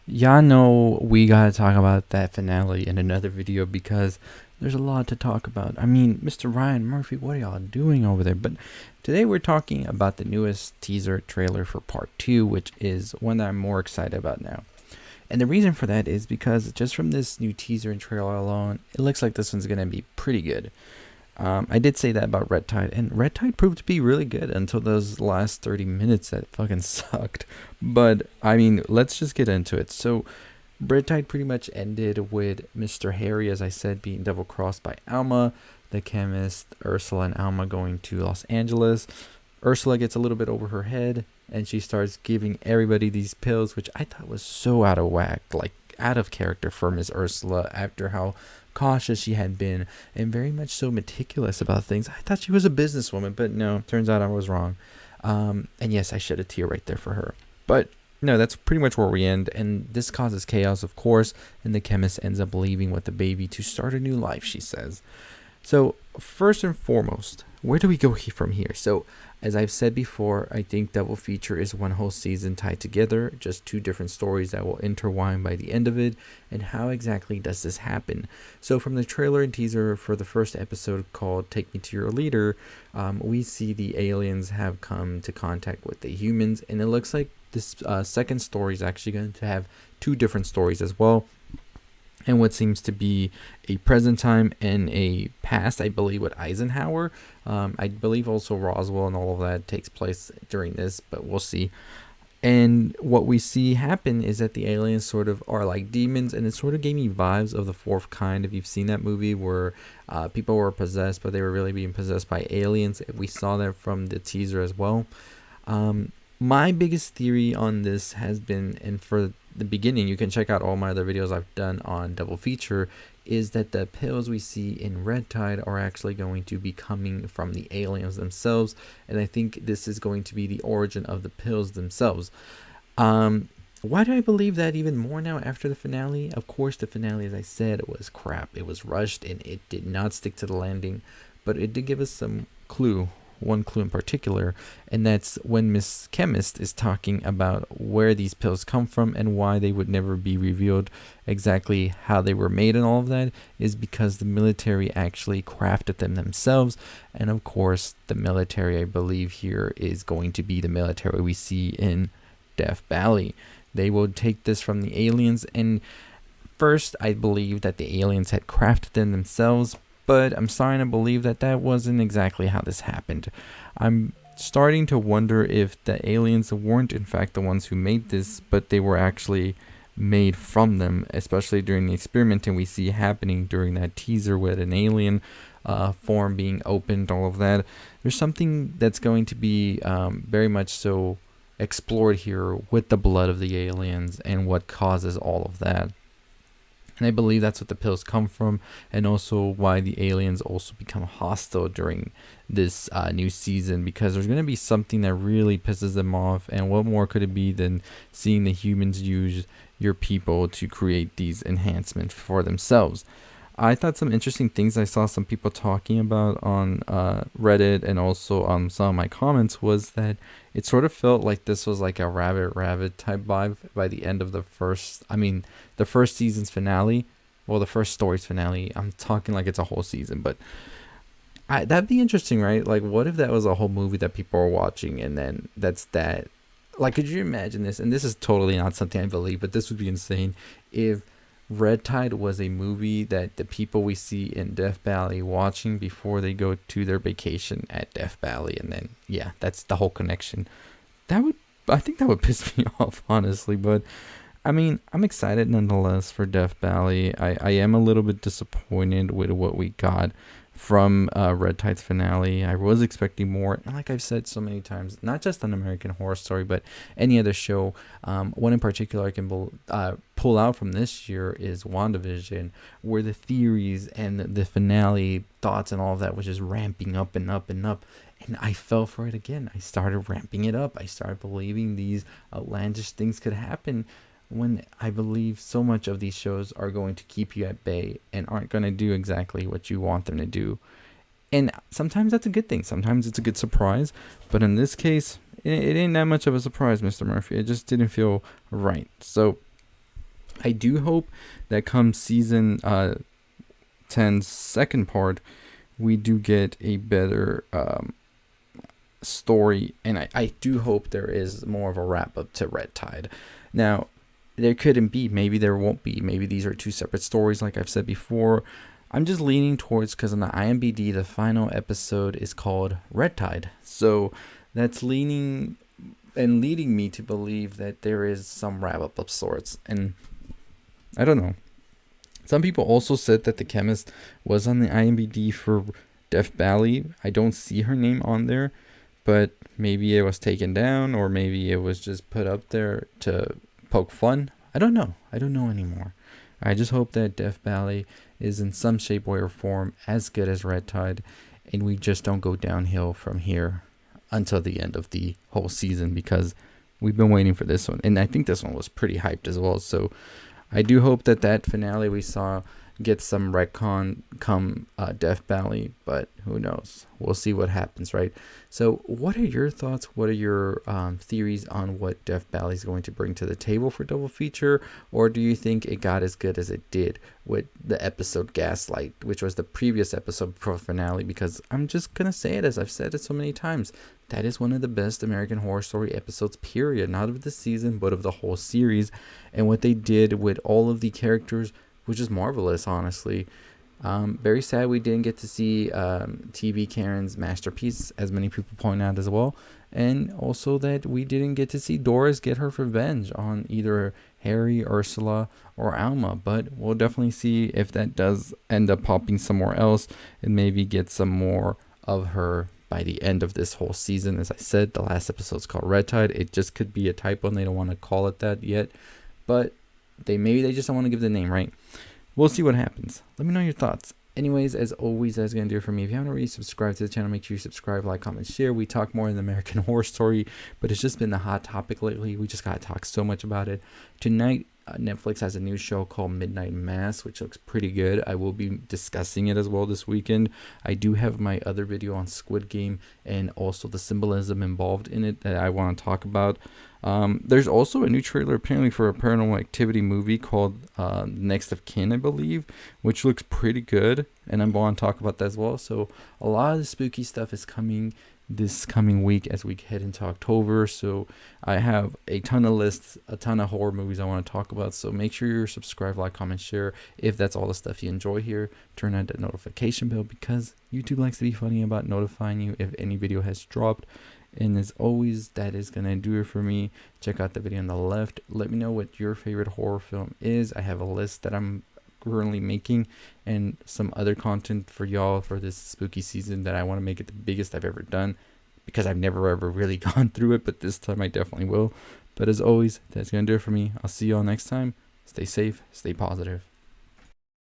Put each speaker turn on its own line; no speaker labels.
Y'all know we gotta talk about that finale in another video because there's a lot to talk about. I mean, Mr. Ryan Murphy, what are y'all doing over there? But today we're talking about the newest teaser trailer for part 2, which is one that I'm more excited about now. And the reason for that is because just from this new teaser and trailer alone, it looks like this one's gonna be pretty good. I did say that about Red Tide, and Red Tide proved to be really good until those last 30 minutes that fucking sucked. But, I mean, let's just get into it. So, Red Tide pretty much ended with Mr. Harry, as I said, being double crossed by Alma, the chemist, Ursula, and Alma going to Los Angeles. Ursula gets a little bit over her head, and she starts giving everybody these pills, which I thought was so out of whack, like out of character for Miss Ursula after how cautious she had been and very much so meticulous about things. I thought she was a businesswoman, but no, turns out I was wrong. And yes, I shed a tear right there for her. But no, that's pretty much where we end. And this causes chaos, of course. And the chemist ends up leaving with the baby to start a new life, she says. So, first and foremost, where do we go from here? So, as I've said before, I think Double Feature is one whole season tied together, just two different stories that will intertwine by the end of it. And how exactly does this happen? So, from the trailer and teaser for the first episode called Take Me to Your Leader, we see the aliens have come to contact with the humans, and it looks like this second story is actually going to have two different stories as well, and what seems to be a present time and a past, I believe, with Eisenhower. I believe also Roswell and all of that takes place during this, but we'll see. And what we see happen is that the aliens sort of are like demons, and it sort of gave me vibes of The Fourth Kind, if you've seen that movie, where people were possessed, but they were really being possessed by aliens. We saw that from the teaser as well. My biggest theory on this has been, and for the beginning, you can check out all my other videos I've done on Double Feature, is that the pills we see in Red Tide are actually going to be coming from the aliens themselves, and I think this is going to be the origin of the pills themselves. Why do I believe that even more now after the finale? Of course, the finale, as I said, was crap. It was rushed, and it did not stick to the landing, but it did give us some clue. One clue in particular, and that's when Miss Chemist is talking about where these pills come from and why they would never be revealed exactly how they were made, and all of that is because the military actually crafted them themselves. And of course, the military, I believe, here is going to be the military we see in Death Valley. They will take this from the aliens, and first I believe that the aliens had crafted them themselves, but I'm starting to believe that that wasn't exactly how this happened. I'm starting to wonder if the aliens weren't in fact the ones who made this, but they were actually made from them, especially during the experimenting we see happening during that teaser with an alien form being opened, all of that. There's something that's going to be very much so explored here with the blood of the aliens and what causes all of that. And I believe that's what the pills come from, and also why the aliens also become hostile during this new season, because there's going to be something that really pisses them off. And what more could it be than seeing the humans use your people to create these enhancements for themselves? I thought some interesting things I saw some people talking about on Reddit and also on some of my comments was that it sort of felt like this was like a rabbit type vibe by the end of the first season's finale. Well, the first story's finale. I'm talking like it's a whole season, but that'd be interesting, right? Like, what if that was a whole movie that people are watching, and then that's that? Like, could you imagine this? And this is totally not something I believe, but this would be insane if Red Tide was a movie that the people we see in Death Valley watching before they go to their vacation at Death Valley, and then yeah, that's the whole connection. I think that would piss me off, honestly. But I mean, I'm excited nonetheless for Death Valley. I am a little bit disappointed with what we got from Red Tide's finale. I was expecting more, and like I've said so many times, not just on American Horror Story, but any other show. One in particular I can pull out from this year is WandaVision, where the theories and the finale thoughts and all of that was just ramping up and up and up. And I fell for it again. I started ramping it up. I started believing these outlandish things could happen, when I believe so much of these shows are going to keep you at bay and aren't going to do exactly what you want them to do. And sometimes that's a good thing. Sometimes it's a good surprise. But in this case, it ain't that much of a surprise, Mr. Murphy. It just didn't feel right. So I do hope that come season 10's second part, we do get a better story, and I do hope there is more of a wrap up to Red Tide. Now, there couldn't be, maybe there won't be, maybe these are two separate stories, like I've said before. I'm just leaning towards, because on the IMBD, the final episode is called Red Tide. So that's leaning and leading me to believe that there is some wrap up of sorts. And I don't know. Some people also said that the chemist was on the IMBD for Death Valley. I don't see her name on there, but maybe it was taken down, or maybe it was just put up there to poke fun. I don't know. I don't know anymore. I just hope that Death Valley is in some shape, way, or form as good as Red Tide, and we just don't go downhill from here until the end of the whole season, because we've been waiting for this one, and I think this one was pretty hyped as well. So I do hope that that finale we saw gets some retcon come Death Valley, but who knows? We'll see what happens, right? So what are your thoughts? What are your theories on what Death Valley is going to bring to the table for Double Feature? Or do you think it got as good as it did with the episode Gaslight, which was the previous episode pro finale? Because I'm just going to say it, as I've said it so many times, that is one of the best American Horror Story episodes, period. Not of the season, but of the whole series. And what they did with all of the characters, which is marvelous, honestly. Very sad we didn't get to see TV Karen's masterpiece, as many people point out as well. And also that we didn't get to see Doris get her revenge on either Harry, Ursula, or Alma. But we'll definitely see if that does end up popping somewhere else, and maybe get some more of her by the end of this whole season. As I said, the last episode is called Red Tide. It just could be a typo, and they don't want to call it that yet. But they just don't want to give the name, right? We'll see what happens. Let me know your thoughts. Anyways, as always, that's going to do it for me. If you haven't already subscribed to the channel, make sure you subscribe, like, comment, share. We talk more in the American Horror Story, but it's just been the hot topic lately. We just got to talk so much about it. Tonight, Netflix has a new show called Midnight Mass, which looks pretty good. I will be discussing it as well this weekend. I do have my other video on Squid Game and also the symbolism involved in it that I want to talk about. There's also a new trailer apparently for a Paranormal Activity movie called Next of Kin, I believe, which looks pretty good, and I'm going to talk about that as well. So a lot of the spooky stuff is coming this coming week as we head into October. So I have a ton of lists, a ton of horror movies I want to talk about. So make sure you're subscribed, like, comment, share. If that's all the stuff you enjoy here, turn on the notification bell, because YouTube likes to be funny about notifying you if any video has dropped. And as always, that is going to do it for me. Check out the video on the left. Let me know what your favorite horror film is. I have a list that I'm currently making, and some other content for y'all for this spooky season that I want to make it the biggest I've ever done, because I've never ever really gone through it, but this time I definitely will. But as always, that's going to do it for me. I'll see y'all next time. Stay safe, stay positive.